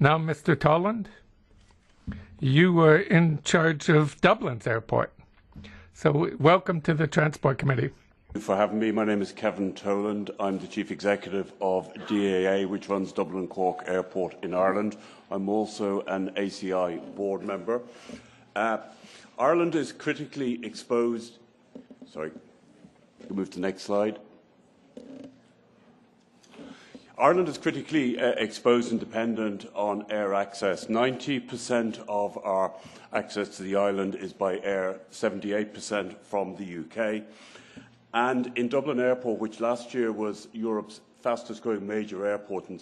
Now, Mr. Toland, you were in charge of Dublin's airport. So welcome to the Transport Committee. Thank you for having me. My name is Kevin Toland. I'm the Chief Executive of DAA, which runs Dublin Cork Airport in Ireland. I'm also an ACI board member. Ireland is critically exposed. Sorry, can move to the next slide. Ireland is critically exposed and dependent on air access. 90% of our access to the island is by air, 78% from the UK. And in Dublin Airport, which last year was Europe's fastest growing major airport and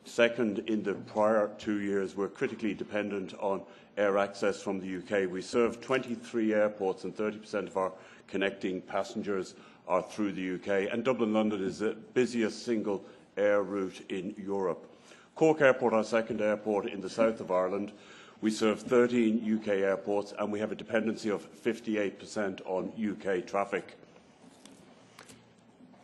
second in the prior 2 years, we're critically dependent on air access from the UK. We serve 23 airports and 30% of our connecting passengers are through the UK. And Dublin-London is the busiest single air route in Europe. Cork Airport, our second airport in the south of Ireland, we serve 13 UK airports and we have a dependency of 58% on UK traffic.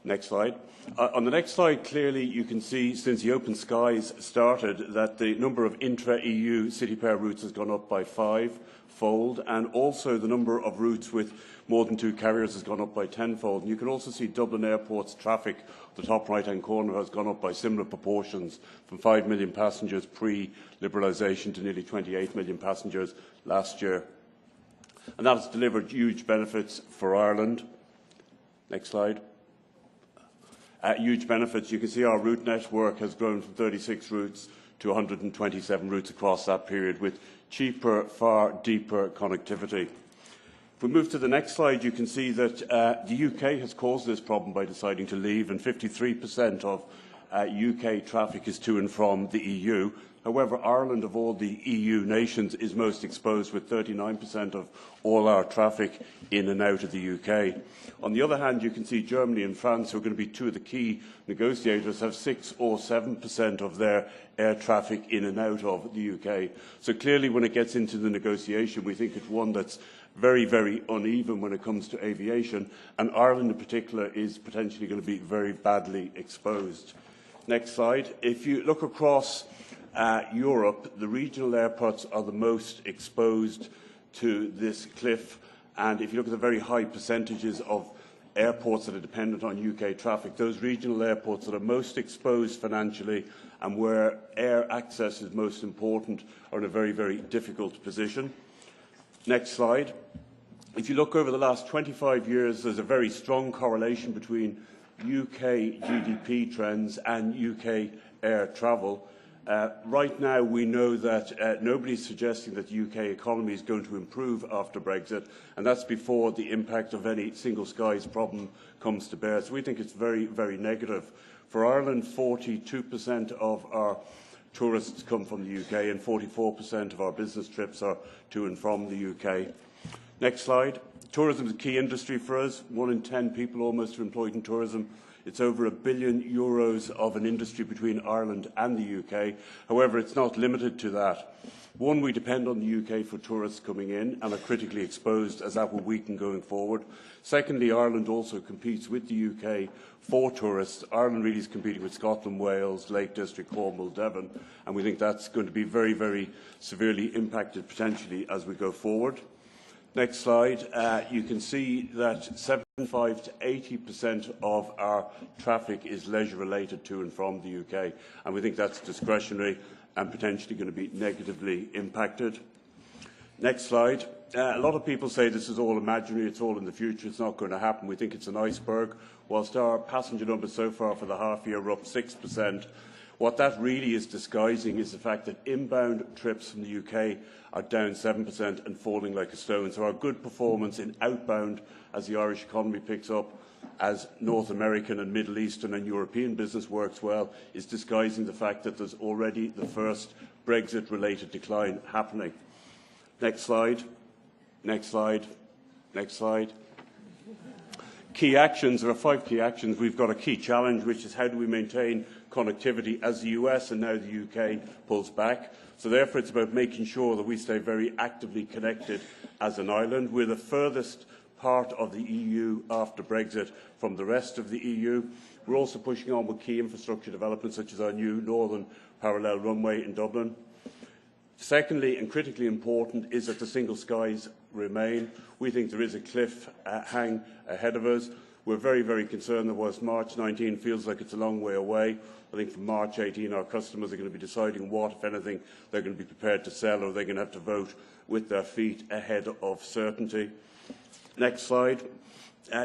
Next slide. On the next slide, clearly you can see since the Open Skies started that the number of intra-EU city pair routes has gone up by 5-fold, and also the number of routes with more than 2 carriers has gone up by 10-fold. And you can also see Dublin Airport's traffic, the top right-hand corner, has gone up by similar proportions from 5 million passengers pre-liberalisation to nearly 28 million passengers last year. And that has delivered huge benefits for Ireland. Next slide. Huge benefits. You can see our route network has grown from 36 routes to 127 routes across that period, with cheaper, far deeper connectivity. If we move to the next slide, you can see that the UK has caused this problem by deciding to leave, and 53% of UK traffic is to and from the EU. However, Ireland, of all the EU nations, is most exposed, with 39% of all our traffic in and out of the UK. On the other hand, you can see Germany and France, who are going to be two of the key negotiators, have 6 or 7% of their air traffic in and out of the UK. So clearly, when it gets into the negotiation, we think it's one that's very, very uneven when it comes to aviation, and Ireland in particular is potentially going to be very badly exposed. Next slide. If you look across Europe, the regional airports are the most exposed to this cliff, and if you look at the very high percentages of airports that are dependent on UK traffic, those regional airports that are most exposed financially and where air access is most important are in a very, very difficult position. Next slide. If you look over the last 25 years, there's a very strong correlation between UK GDP trends and UK air travel. Right now, we know that nobody's suggesting that the UK economy is going to improve after Brexit, and that's before the impact of any single skies problem comes to bear. So we think it's very, very negative. For Ireland, 42% of our tourists come from the UK and 44% of our business trips are to and from the UK. Next slide. Tourism is a key industry for us. 1 in 10 people almost are employed in tourism. It's over €1 billion of an industry between Ireland and the UK. However, it's not limited to that. One, we depend on the UK for tourists coming in and are critically exposed, as that will weaken going forward. Secondly, Ireland also competes with the UK for tourists. Ireland really is competing with Scotland, Wales, Lake District, Cornwall, Devon, and we think that's going to be very, very severely impacted potentially as we go forward. Next slide. You can see that 75 to 80% of our traffic is leisure-related to and from the UK, and we think that's discretionary and potentially going to be negatively impacted. Next slide. A lot of people say this is all imaginary, it's all in the future, it's not going to happen. We think it's an iceberg. Whilst our passenger numbers so far for the half year are up 6%, what that really is disguising is the fact that inbound trips from the UK are down 7% and falling like a stone. So our good performance in outbound, as the Irish economy picks up, as North American and Middle Eastern and European business works well, is disguising the fact that there's already the first Brexit-related decline happening. Next slide. Next slide. Next slide. Key actions. There are 5 key actions. We've got a key challenge, which is how do we maintain connectivity as the US and now the UK pulls back. So therefore, it's about making sure that we stay very actively connected as an island. We're the furthest part of the EU after Brexit from the rest of the EU. We're also pushing on with key infrastructure developments, such as our new northern parallel runway in Dublin. Secondly, and critically important, is that the single skies remain. We think there is a cliff hang ahead of us. We're very, very concerned that whilst March 19 feels like it's a long way away, I think from March 18 our customers are going to be deciding what, if anything, they're going to be prepared to sell, or they're going to have to vote with their feet ahead of certainty. Next slide.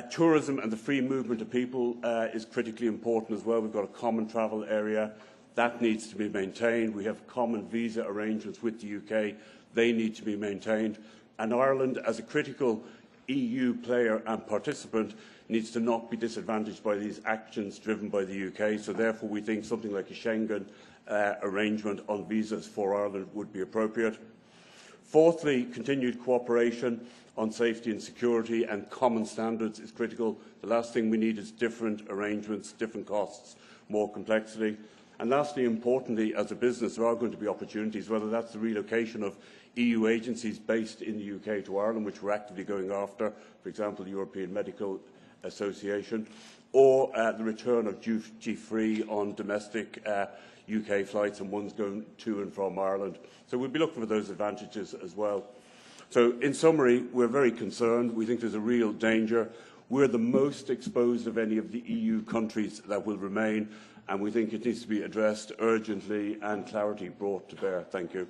Tourism and the free movement of people is critically important as well. We've got a common travel area. That needs to be maintained. We have common visa arrangements with the UK. They need to be maintained. And Ireland, as a critical EU player and participant, needs to not be disadvantaged by these actions driven by the UK. So therefore, we think something like a Schengen arrangement on visas for Ireland would be appropriate. Fourthly, continued cooperation on safety and security and common standards is critical. The last thing we need is different arrangements, different costs, more complexity. And lastly, importantly, as a business, there are going to be opportunities, whether that's the relocation of EU agencies based in the UK to Ireland, which we're actively going after, for example, the European Medical Association, or the return of duty-free on domestic UK flights and ones going to and from Ireland. So we'll be looking for those advantages as well. So in summary, we're very concerned. We think there's a real danger. We're the most exposed of any of the EU countries that will remain, and we think it needs to be addressed urgently and clarity brought to bear. Thank you.